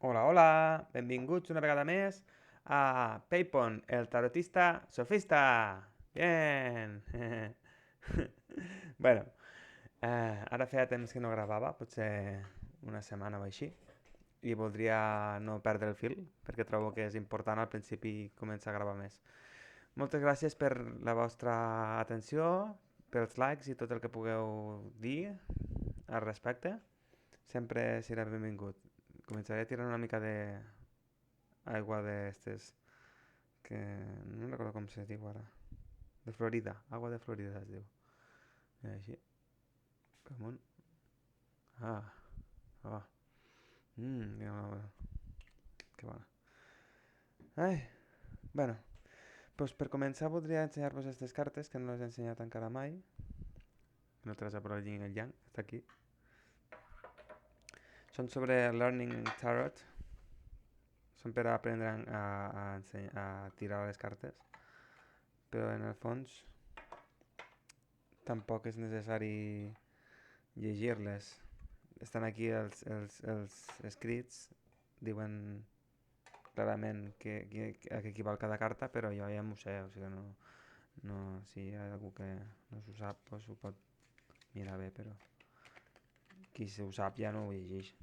Hola, hola, benvinguts una vegada més a Paypon, el tarotista sofista. Bien! Bueno, ara feia temps que no gravava, potser una setmana o així, i voldria no perdre el fil, perquè trobo que és important al principi començar a gravar més. Moltes gràcies per la vostra atenció, pels likes i tot el que pugueu dir al respecte. Sempre serà benvingut. Començaré a tirar una mica de aigua d'estes que no recordo com se diu ara. De Florida, aigua de Florida es diu. Així, amunt. Ah, ah. Que bona. Que bona. Ai, bueno, doncs per començar voldria ensenyar-vos aquestes cartes que no les he ensenyat encara mai. No te les ha el yin i el yang, està aquí. Són sobre Learning Tarot. Són per aprendre a tirar les cartes. Però en el fons tampoc és necessari llegir-les. Estan aquí els escrits, diuen clarament a què equival cada carta, però jo ja m'ho sé, o sigui, no, si hi ha algú que no s'ho sap, doncs ho pot mirar bé, però qui s'ho sap ja no ho llegeix.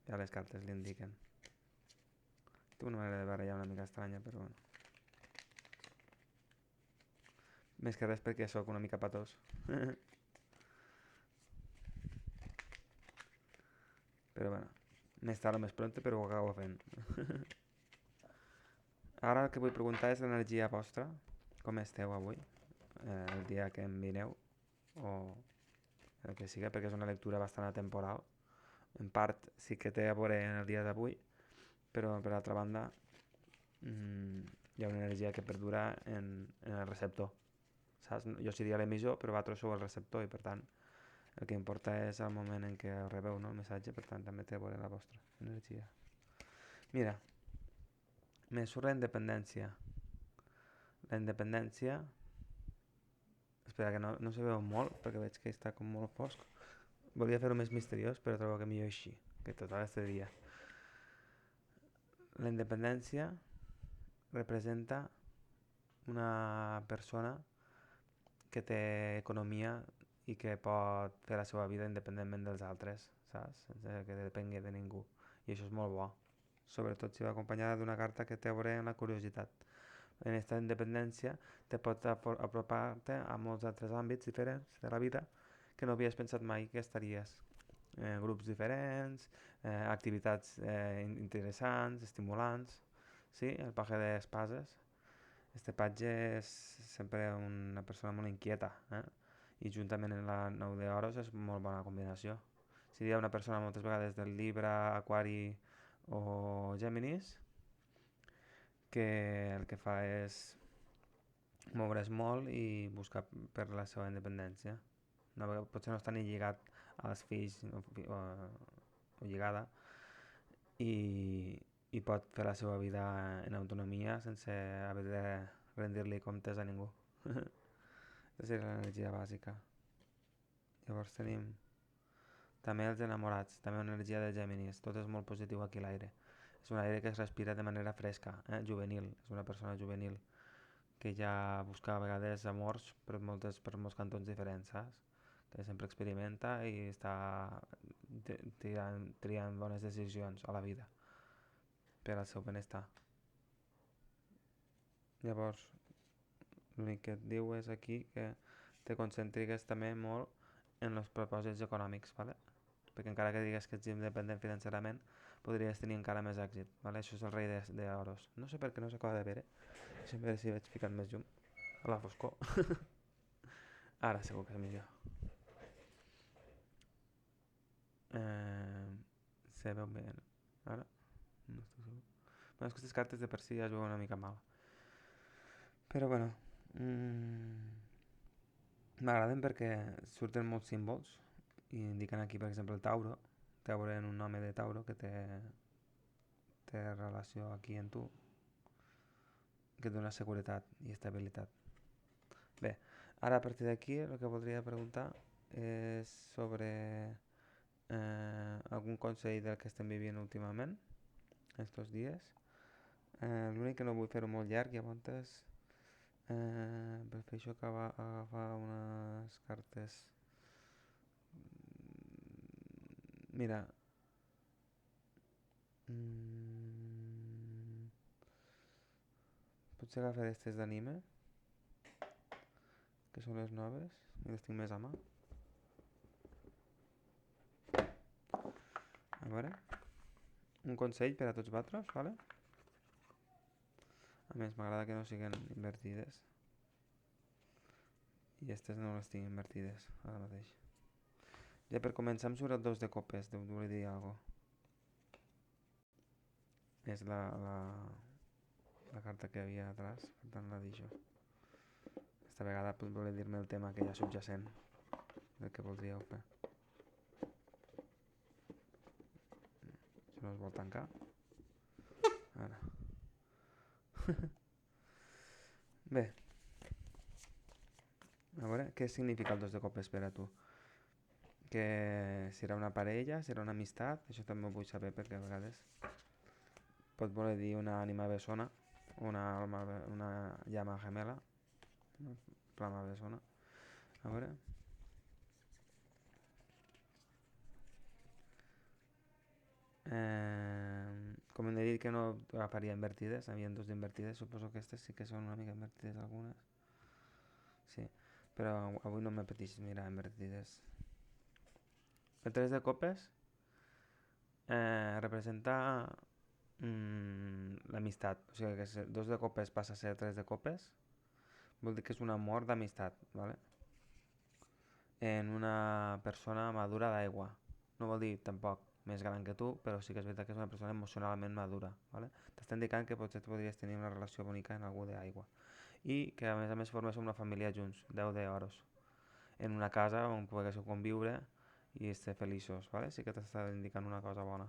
Ja les cartes li indiquen. Té una manera de barallar una mica estranya, però bueno. Més que res perquè sóc una mica patós. Però bueno, més tard o més pronto, però ho acabo fent. Ara el que vull preguntar és l'energia vostra. Com esteu avui? El dia que em mireu, o el que siga, perquè és una lectura bastant atemporal. En part sí que té a veure en el dia d'avui, però per altra banda hi ha una energia que perdura en el receptor. Saps? Jo seria l'emissor, però vosaltres sou el receptor i per tant el que importa és el moment en què rebeu, no, el missatge, per tant també té a veure la vostra energia. Mira, me surt la independència. La independència... Espera, que no se veu molt, perquè veig que està com molt fosc. Volia fer-ho més misteriós, però trobo que millor així, que total este dia. La independència representa una persona que té economia i que pot fer la seva vida independentment dels altres, saps? Sense que depengui de ningú. I això és molt bo, sobretot si va acompanyada d'una carta que té a veure amb la curiositat. En aquesta independència te pot apropar-te a molts altres àmbits diferents de la vida que no havies pensat mai que estaries. Grups diferents, activitats interessants, estimulants. Sí, el paje d'espases. Este patge és sempre una persona molt inquieta, i juntament amb la 9 d'oros és molt bona combinació. Si hi ha una persona moltes vegades del Libra, Aquari o Géminis, que el que fa és moure's molt i buscar per la seva independència. No, potser no està ni lligat als fills o lligada i pot fer la seva vida en autonomia sense haver de rendir-li comptes a ningú. Aquesta seria l'energia bàsica. Llavors tenim també els enamorats, també una energia de Géminis. Tot és molt positiu aquí a l'aire. És un aire que es respira de manera fresca, juvenil. És una persona juvenil que ja busca a vegades amors per molts cantons diferents, saps? Que sempre experimenta i està triant bones decisions a la vida per al seu benestar. Llavors, l'únic que et diu és aquí que te concentrigues també molt en els propòsits econòmics, ¿vale? Perquè encara que digues que ets independent financerament, podries tenir encara més èxit, ¿vale? Això és el rei d'oros. No sé per què no s'acaba de veure, sempre si vaig ficant més llum a la foscor. Ara segur que és millor. Se veu bé, no? Ara? No estic segur. Bueno, és que aquestes cartes de per si ja juguen una mica mal. Però bueno, m'agraden perquè surten molts símbols i indiquen aquí, per exemple, el Tauro. Té a veure en un home de Tauro que té relació aquí en tu, que et dona seguretat i estabilitat. Bé, ara a partir d'aquí el que voldria preguntar és sobre algun consell del que estem vivint últimament, estos dies. L'únic que no vull fer-ho molt llarg i a voltes prefereixo agafar unes cartes. Mira, potser agafar aquestes d'anime, que són les noves, i les tinc més a mà. A veure, un consell per a tots vosaltres, ¿vale? A més, m'agrada que no siguin invertides. I aquestes no les tinc invertides ara mateix. Ja per començar em surt el 2 de copes, volia dir alguna cosa. És la carta que havia atrás, per tant la deixo. Esta vegada volia dir-me el tema que hi ha subjacent del que voldríeu fer. Si no es vol tancar. Ara. Bé. A veure, què significa el 2 de copes per a tu? Que serà una parella, serà una amistat? Això també ho vull saber perquè a vegades pot voler dir una ànima bessona, una llama gemela, una flama bessona. A veure. Com hem dit que no agafaria invertides, havien dos d'invertides, suposo que aquestes sí que són una mica invertides algunes. Sí, però avui no m'apeteix mirar invertides. El 3 de copes representa l'amistat, o sigui que si 2 de copes passa a ser 3 de copes, vol dir que és un amor d'amistat, ¿vale? En una persona madura d'aigua. No vol dir tampoc més gran que tu, però sí que és veritat que és una persona emocionalment madura, ¿vale? T'està indicant que potser podries tenir una relació bonica amb algú d'aigua. I que a més formés una família junts, 10 d'oros, en una casa on poguéssiu conviure i estar feliços, ¿vale? Sí que t'està indicant una cosa bona.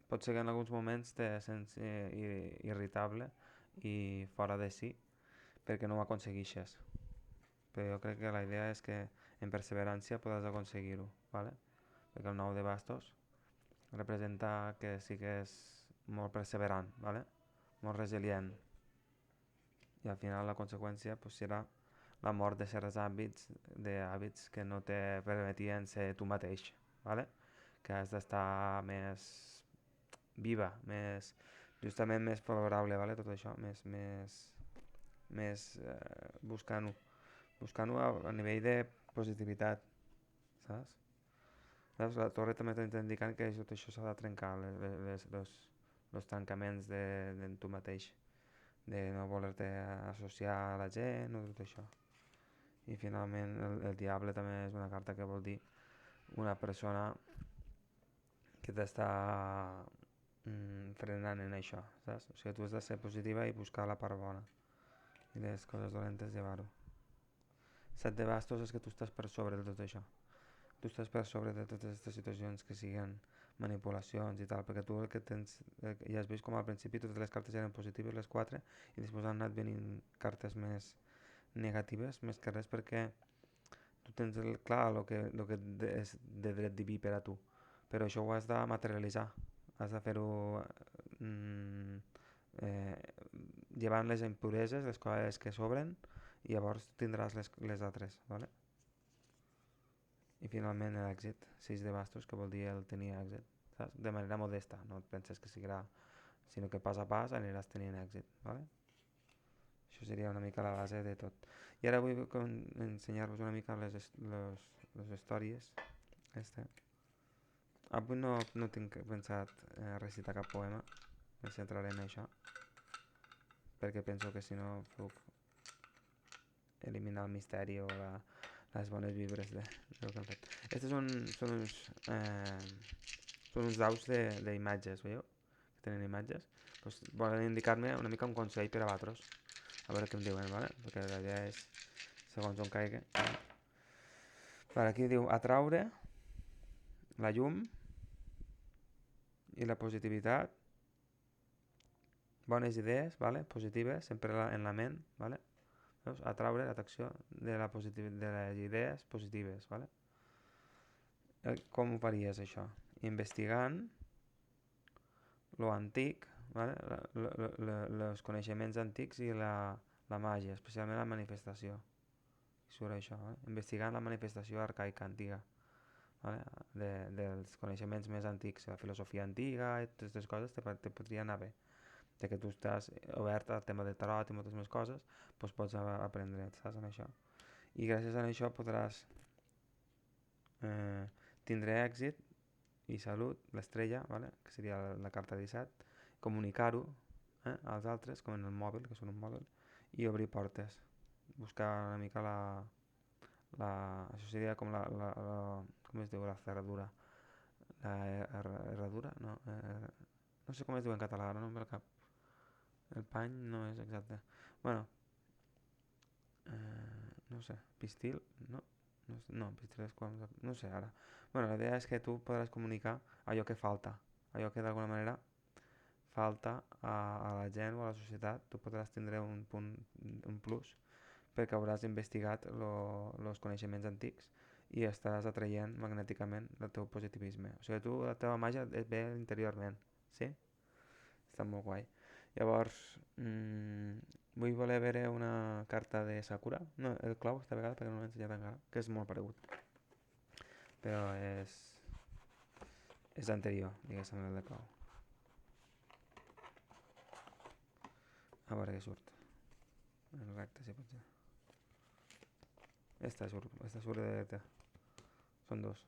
Pot ser que en alguns moments te sents irritable i fora de si perquè no ho aconsegueixes, però jo crec que la idea és que en perseverància podràs aconseguir-ho, ¿vale? Perquè el 9 de bastos representa que sí que és molt perseverant, ¿vale? Molt resilient, i al final la conseqüència pues, serà la mort de certs hàbits que no te permetien ser tu mateix, ¿vale? Que has d'estar més viva, justament més favorable, ¿vale? Tot això, més buscant-ho a nivell de positivitat, saps? Saps? La torre també t'està indicant que tot això s'ha de trencar, els tancaments de tu mateix, de no voler-te associar a la gent o tot això. I finalment el diable també és una carta que vol dir una persona que t'està frenant en això, saps? O sigui, tu has de ser positiva i buscar la part bona i les coses dolentes llevar-ho. 7 de bastos és que tu estàs per sobre de tot això. Tu estàs per sobre de totes aquestes situacions que siguen manipulacions i tal, perquè tu el que tens, ja has vist com al principi totes les cartes eren positives, les 4, i després han anat venint cartes més negatives, més que res perquè tu tens clar el que és de dret diví per a tu, però això ho has de materialitzar, has de fer-ho llevant les impureses, les coses que sobren, i llavors tindràs les altres, ¿vale? I finalment l'èxit, 6 de bastos, que vol dir el tenir èxit, saps? De manera modesta, no et penses que siguirà, sinó que pas a pas aniràs tenint èxit, ¿vale? Això seria una mica la base de tot. I ara vull ensenyar-vos una mica les històries. Avui no tinc pensat recitar cap poema, em centraré en això, perquè penso que si no puc eliminar el misteri o les bones vibres del que hem fet. Aquests són uns daus d'imatges, veieu? Que tenen imatges. Pues volen indicar-me una mica un consell per a vosaltres. A veure què em diuen, ¿vale? Perquè la idea és segons on caigui. Per aquí diu atraure la llum i la positivitat, bones idees, ¿vale? Positives, sempre en la ment, ¿vale? Veus? Atraure l'atracció de les idees positives, ¿vale? Com ho faries això? Investigant lo antic, vale? Els coneixements antics i la màgia, especialment la manifestació. Surt això, investigant la manifestació arcaica antiga, vale? Dels coneixements més antics, la filosofia antiga i totes aquestes coses te podria anar bé. De que tu estàs obert al tema de tarot i moltes més coses, doncs pots aprendre, saps, en això. I gràcies a això podràs tindre èxit i salut, l'estrella, vale? Que seria la carta 17, comunicar-ho als altres, com en el mòbil, que són un mòbil, i obrir portes. Buscar una mica això seria com com es diu la ferradura? La herradura? No, no sé com es diu en català, ara no em ve al cap. El pany no és exacte. Bueno, no sé, pistil, no? No, pistil és quan... No sé ara. Bueno, la idea és que tu podràs comunicar allò que falta, allò que d'alguna manera falta a la gent o a la societat. Tu podràs tindre un punt, un plus, perquè hauràs investigat els coneixements antics i estaràs atraient magnèticament el teu positivisme. O sigui, tu, la teva màgia et ve interiorment, sí? Està molt guai. Llavors, vull voler veure una carta de Sakura. No, el clau esta vegada, perquè no l'he ensenyat encara, que és molt paregut. Però és anterior, diguéssim, el de clau. A veure què surt. El recte, si pot ser. Esta surt de... Són dos.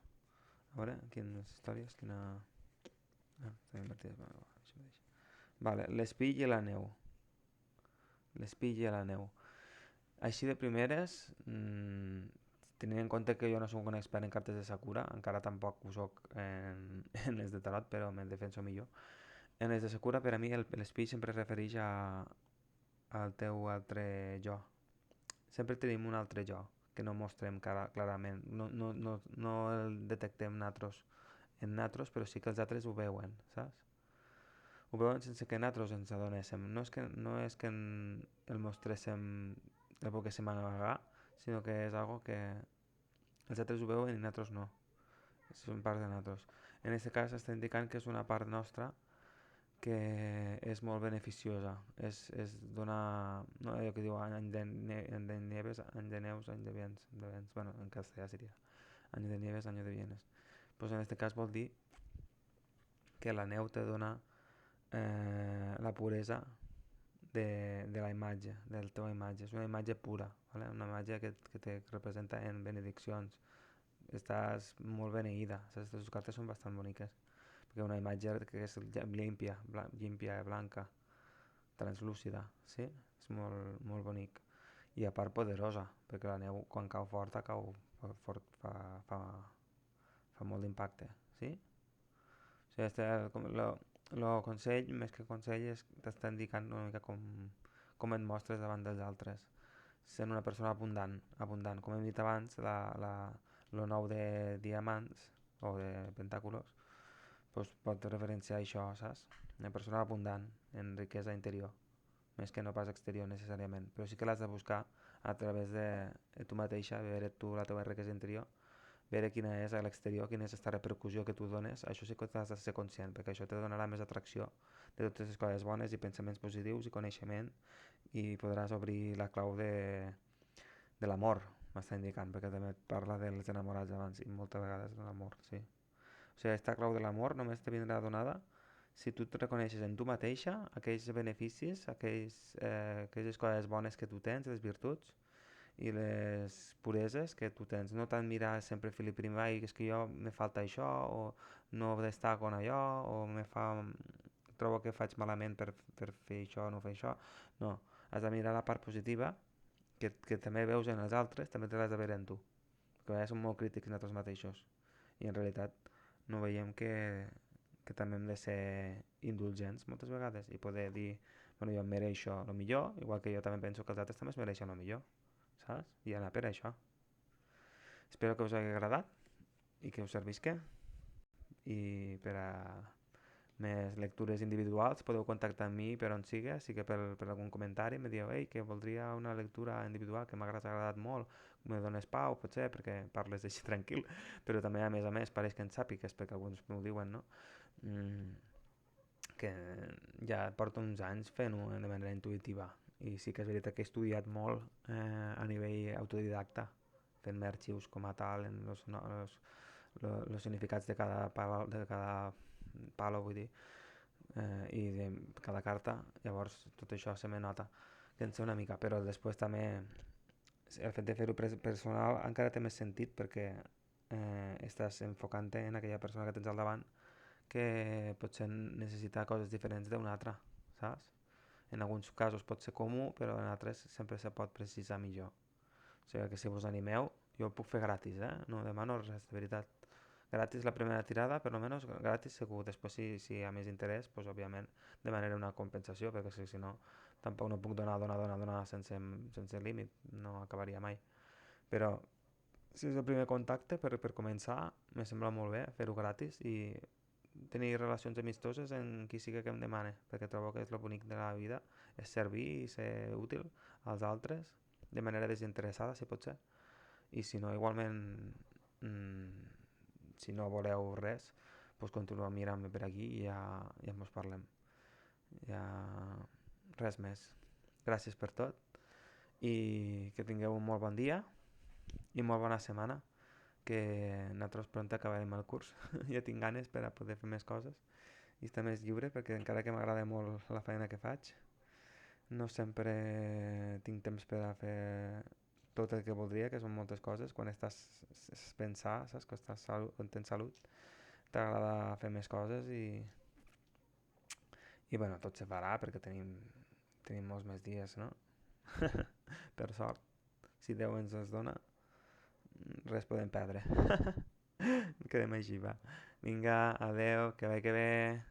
A veure, quines històries, quina... Ah, està invertida. Vale, l'espill i la neu. L'espill i la neu. Així de primeres, tenint en compte que jo no soc un expert en cartes de Sakura, encara tampoc ho soc en les de tarot, però me'n defenso millor. En les de Sakura, per a mi, l'espill sempre es refereix al teu altre jo. Sempre tenim un altre jo que no mostrem clarament, no el detectem en natros, però sí que els altres ho veuen, saps? Ho veuen sense que nosaltres ens adonéssim. No és que el mostréssim, el volguéssim amagar, sinó que és algo que els altres ho veuen i nosaltres no. Són part de nosaltres. En aquest cas està indicant que és una part nostra que és molt beneficiosa. És donar, no, allò que diu any de nieves, any de neus, any de vents. Bueno, en castellà seria any de nieves, any de vienes. Pues en aquest cas vol dir que la neu te dona la puresa de la imatge, de la teva imatge. És una imatge pura, ¿vale? Una imatge que te representa en benediccions. Estàs molt beneïda. Les cartes són bastant boniques. Perquè una imatge que és límpia, blanca, translúcida, sí? És molt, molt bonic. I a part poderosa, perquè la neu quan cau forta, cau fort, fa molt d'impacte, sí? O sigui, el consell, més que consell, t'està indicant una mica com et mostres davant dels altres. Sent una persona abundant. Com hem dit abans, el 9 de diamants o de pentàculos pues pot referenciar això, saps? Una persona abundant en riquesa interior, més que no pas exterior necessàriament, però sí que l'has de buscar a través de tu mateixa, veure tu la teva riquesa interior, veure quina és a l'exterior, quina és aquesta repercussió que tu dones. Això sí que t'has de ser conscient, perquè això te donarà més atracció de totes les coses bones i pensaments positius i coneixement, i podràs obrir la clau de l'amor, m'està indicant, perquè també parla dels enamorats abans i moltes vegades de l'amor, sí. O sigui, aquesta clau de l'amor només te vindrà donada si tu et reconeixes en tu mateixa aquells beneficis, aquelles coses bones que tu tens, les virtuts i les pureses que tu tens. No tant mirar sempre Filip I, és que jo me falta això, o no destaco en allò, o trobo que faig malament per fer això o no fer això. No, has de mirar la part positiva que també veus en els altres, també te l'has de veure en tu. Perquè a vegades som molt crítics nosaltres mateixos i en realitat no veiem que també hem de ser indulgents moltes vegades i poder dir, bueno, jo em mereixo el millor, igual que jo també penso que els altres també es mereixen el millor, saps? I anar per això. Espero que us hagi agradat i que us servisca i per a més lectures individuals, podeu contactar amb mi per on sigui que per algun comentari me dieu ei, que voldria una lectura individual que m'ha agradat molt, me dones pau, potser, perquè parles així tranquil, però també a més pareix que en sàpigues, perquè alguns m'ho diuen, no? Mm, que ja porto uns anys fent-ho de manera intuïtiva i sí que és veritat que he estudiat molt a nivell autodidacta fent-me arxius com a tal en los significats de cada palo vull dir, i de cada carta, llavors tot això se me nota que en sé una mica, però després també el fet de fer-ho personal encara té més sentit perquè estàs enfocant-te en aquella persona que tens al davant que potser necessita coses diferents d'una altra, saps? En alguns casos pot ser comú, però en altres sempre se pot precisar millor. O sigui que si vos animeu, jo ho puc fer gratis, no demano res, de veritat. Gratis la primera tirada, per almenys gratis segur. Després, si hi ha més interès, pues, òbviament demanaré una compensació, perquè si no, tampoc no puc donar sense límit, no acabaria mai. Però si és el primer contacte, per començar, me sembla molt bé fer-ho gratis i tenir relacions amistoses en qui sigui que em demane, perquè trobo que és el bonic de la vida, és servir i ser útil als altres de manera desinteressada, si pot ser. I si no, igualment, si no voleu res, doncs continueu mirant-me per aquí i ja mos parlem. Ja res més. Gràcies per tot i que tingueu un molt bon dia i molt bona setmana, que nosaltres pront acabarem el curs. Ja tinc ganes per a poder fer més coses i estar més lliure, perquè encara que m'agrada molt la feina que faig, no sempre tinc temps per a fer tot el que voldria, que són moltes coses. Quan estàs ben sa, saps que quan tens salut, t'agrada fer més coses i bueno, tot se farà perquè tenim molts més dies, no? Per sort, si Déu ens els dona, res podem perdre. Quedem així, va. Vinga, adeu, que bé.